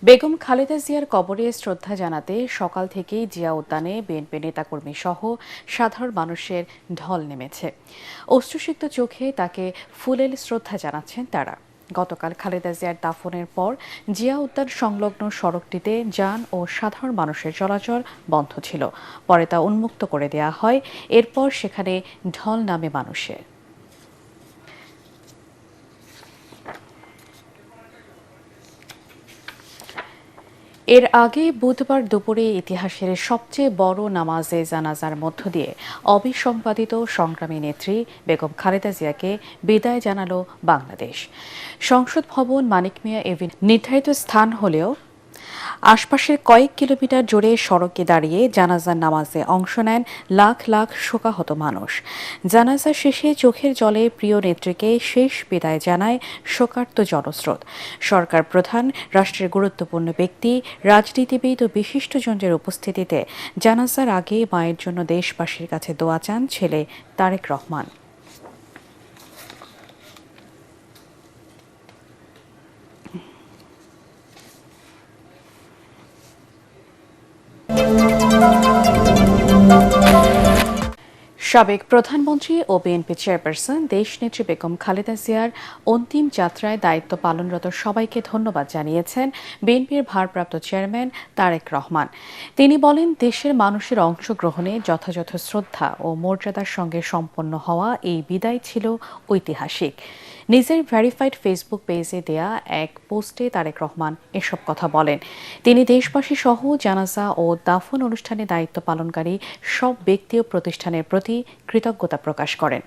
বেগম খালেদা জিয়ার কবরে শ্রদ্ধা জানাতে সকাল থেকেই জিয়া উদ্যানে বিএনপি নেতাকর্মী সহ সাধারণ মানুষের ঢল নেমেছে। অশ্রুসিক্ত চোখে তাকে ফুলেল শ্রদ্ধা জানাচ্ছেন তারা। গতকাল খালেদা জিয়ার দাফনের পর জিয়া উদ্যান সংলগ্ন সড়কটিতে যান ও সাধারণ মানুষের চলাচল বন্ধ ছিল। পরে তা উন্মুক্ত করে দেওয়া হয়। এরপর সেখানে ঢল নামে মানুষের। এর আগে বুধবার দুপুরে ইতিহাসের সবচেয়ে বড় নামাজে জানাজার মধ্য দিয়ে অবিসংবাদিত সংগ্রামী নেত্রী বেগম খালেদা জিয়াকে বিদায় জানালো বাংলাদেশ। সংসদ ভবন, মানিক মিয়া এভিনিউ নির্ধারিত স্থান হলেও আশপাশের কয়েক কিলোমিটার জুড়ে সড়কে দাঁড়িয়ে জানাজার নামাজে অংশ নেন লাখ লাখ শোকাহত মানুষ। জানাজা শেষে চোখের জলে প্রিয় নেত্রীকে শেষ বিদায় জানায় শোকার্ত জনস্রোত। সরকার প্রধান, রাষ্ট্রের গুরুত্বপূর্ণ ব্যক্তি, রাজনীতিবিদ ও বিশিষ্টজনদের উপস্থিতিতে জানাজার আগে মায়ের জন্য দেশবাসীর কাছে দোয়া চান ছেলে তারেক রহমান। সাবেক প্রধানমন্ত্রী ও বিএনপি চেয়ারপারসন দেশনেত্রী বেগম খালেদা জিয়ার অন্তিম যাত্রায় দায়িত্ব পালনরত সবাইকে ধন্যবাদ জানিয়েছেন বিএনপির ভারপ্রাপ্ত চেয়ারম্যান তারেক রহমান। তিনি বলেন, দেশের মানুষের অংশগ্রহণে যথাযথ শ্রদ্ধা ও মর্যাদার সঙ্গে সম্পন্ন হওয়া এই বিদায় ছিল ঐতিহাসিক। নিজের ভেরিফাইড ফেসবুক পেজে দেয়া এক পোস্টে তারেক রহমান এসব কথা বলেন। তিনি দেশবাসী সহ জানাজা ও দাফন অনুষ্ঠানে দায়িত্ব পালনকারী সব ব্যক্তি ও প্রতিষ্ঠানের প্রতি কৃতজ্ঞতা প্রকাশ করেন।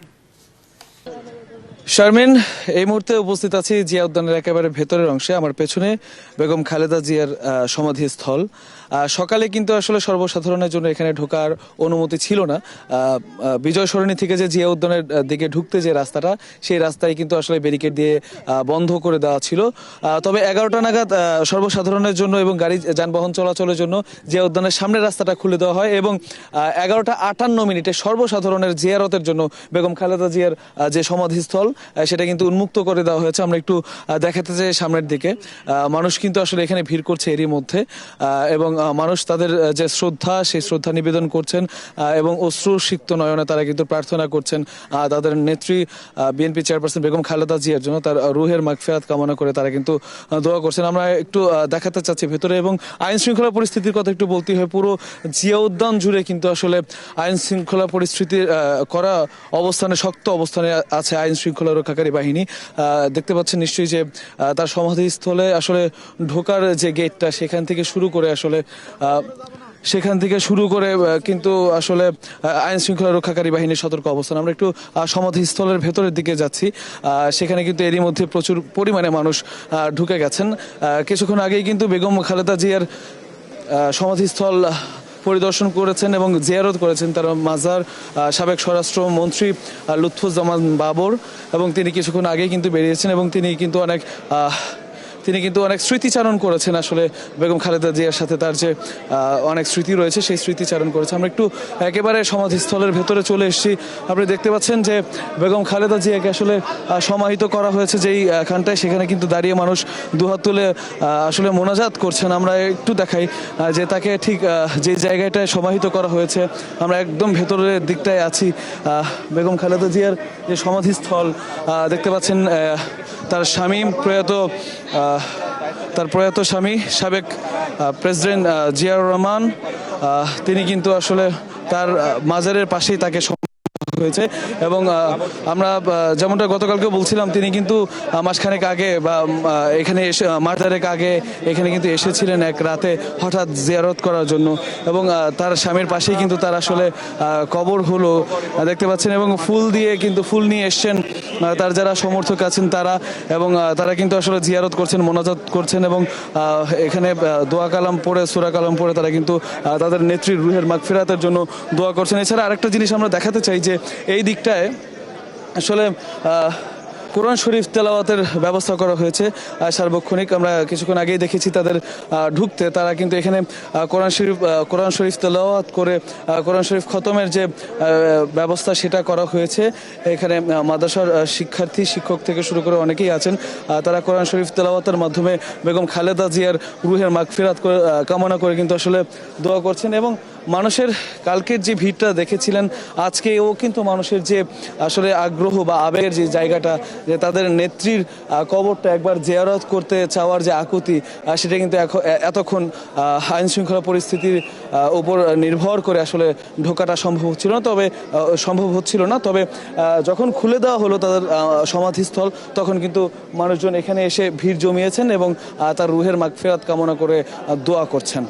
শারমিন, এই মুহূর্তে উপস্থিত আছি জিয়া উদ্যানের একেবারে ভেতরের অংশে। আমার পেছনে বেগম খালেদা জিয়ার সমাধিস্থল। সকালে কিন্তু আসলে সর্বসাধারণের জন্য এখানে ঢোকার অনুমতি ছিল না। বিজয় সরণি থেকে যে জিয়া উদ্যানের দিকে ঢুকতে যে রাস্তাটা, সেই রাস্তায় কিন্তু আসলে ব্যারিকেড দিয়ে বন্ধ করে দেওয়া ছিল। তবে 11টা নাগাদ সর্বসাধারণের জন্য এবং গাড়ি যানবাহন চলাচলের জন্য জিয়া উদ্যানের সামনের রাস্তাটা খুলে দেওয়া হয় এবং 11টা 58 সর্বসাধারণের জিয়ারতের জন্য বেগম খালেদা জিয়ার যে সমাধিস্থল সেটা কিন্তু উন্মুক্ত করে দেওয়া হয়েছে। আমরা একটু দেখাতে চাই সামনের দিকে। মানুষ কিন্তু আসলে এখানে ভিড় করছে এরই মধ্যে এবং মানুষ তাদের যে শ্রদ্ধা, সেই শ্রদ্ধা নিবেদন করছেন এবং অশ্রুসিক্ত নয়নে তারা কিন্তু প্রার্থনা করছেন তাদের নেত্রী বিএনপি চেয়ারপারসন বেগম খালেদা জিয়ার জন্য, তার রুহের মাগফিরাত কামনা করে তারা কিন্তু দোয়া করছেন। আমরা একটু দেখাতে চাচ্ছি ভেতরে। এবং আইন শৃঙ্খলা পরিস্থিতির কথা একটু বলতেই হয়। পুরো জিয়া উদ্যান জুড়ে কিন্তু আসলে আইন শৃঙ্খলা পরিস্থিতির করা অবস্থানে, শক্ত অবস্থানে আছে আইন শৃঙ্খলা রক্ষাকারী বাহিনী। দেখতে পাচ্ছেন নিশ্চয়ই যে তার সমাধিস্থলে আসলে ঢোকার যে গেটটা, সেখান থেকে শুরু করে কিন্তু আসলে আইন শৃঙ্খলা রক্ষাকারী বাহিনীর সতর্ক অবস্থান। আমরা একটু সমাধিস্থলের ভেতরের দিকে যাচ্ছি। সেখানে কিন্তু এরই মধ্যে প্রচুর পরিমাণে মানুষ ঢুকে গেছেন। কিছুক্ষণ আগেই কিন্তু বেগম খালেদা জিয়ার সমাধিস্থল পরিদর্শন করেছেন এবং জিয়ারত করেছেন তার মাজার সাবেক স্বরাষ্ট্রমন্ত্রী লুৎফুজ্জামান বাবর, এবং তিনি কিছুক্ষণ আগেই কিন্তু বেরিয়েছেন এবং তিনি কিন্তু অনেক স্মৃতিচারণ করেছেন। আসলে বেগম খালেদা জিয়ার সাথে তার যে অনেক স্মৃতি রয়েছে, সেই স্মৃতিচারণ করেছে। আমরা একটু একেবারে সমাধিস্থলের ভেতরে চলে এসেছি। আপনি দেখতে পাচ্ছেন যে বেগম খালেদা জিয়াকে আসলে সমাহিত করা হয়েছে যেই খানটায়, সেখানে কিন্তু দাঁড়িয়ে মানুষ দুহাত তুলে আসলে মোনাজাত করছেন। আমরা একটু দেখাই যে তাকে ঠিক যে জায়গাটায় সমাহিত করা হয়েছে, আমরা একদম ভেতরের দিকটায় আছি। বেগম খালেদা জিয়ার যে সমাধিস্থল দেখতে পাচ্ছেন, তার স্বামী প্রয়াত স্বামী সাবেক প্রেসিডেন্ট জিয়াউর রহমান, তিনি কিন্তু আসলে তার মাজারের পাশেই তাকে হয়েছে। এবং আমরা যেমনটা গতকালকে বলছিলাম, তিনি কিন্তু মাসখানেক আগে বা এখানে এসে মাজারেক আগে এখানে কিন্তু এসেছিলেন এক রাতে হঠাৎ জিয়ারত করার জন্য, এবং তার স্বামীর পাশেই কিন্তু তার আসলে কবর হলো দেখতে পাচ্ছেন। এবং ফুল নিয়ে এসছেন তার যারা সমর্থক আছেন তারা, এবং তারা কিন্তু আসলে জিয়ারত করছেন, মোনাজাত করছেন এবং এখানে দোয়া কালাম পড়ে, সূরা কালাম পড়ে তারা কিন্তু তাদের নেত্রীর রুহের মাগফিরাতের জন্য দোয়া করছেন। এছাড়া আরেকটা জিনিস আমরা দেখাতে চাই যে এই দিকটায় আসলে কোরআন শরীফ তেলাওয়াতের ব্যবস্থা করা হয়েছে সার্বক্ষণিক। আমরা কিছুক্ষণ আগেই দেখেছি তাদের ঢুকতে, তারা কিন্তু এখানে কোরআন শরীফ তেলাওয়াত করে কোরআন শরীফ খতমের যে ব্যবস্থা সেটা করা হয়েছে। এখানে মাদ্রাসার শিক্ষার্থী শিক্ষক থেকে শুরু করে অনেকেই আছেন, তারা কোরআন শরীফ তেলাওয়াতের মাধ্যমে বেগম খালেদা জিয়ার রুহের মাগফিরাত কামনা করে কিন্তু আসলে দোয়া করছেন। এবং মানুষের কালকের যে ভিড়টা দেখেছিলেন, আজকেও কিন্তু মানুষের যে আসলে আগ্রহ বা আবেগের যে জায়গাটা, যে তাদের নেত্রীর কবরটা একবার জিয়ারত করতে চাওয়ার যে আকুতি, সেটা কিন্তু এতক্ষণ আইন শৃঙ্খলা পরিস্থিতির উপর নির্ভর করে আসলে ঢোকাটা সম্ভব হচ্ছিল না। তবে যখন খুলে দেওয়া হলো তাদের সমাধিস্থল, তখন কিন্তু মানুষজন এখানে এসে ভিড় জমিয়েছেন এবং তার রুহের মাগফিরাত কামনা করে দোয়া করছেন।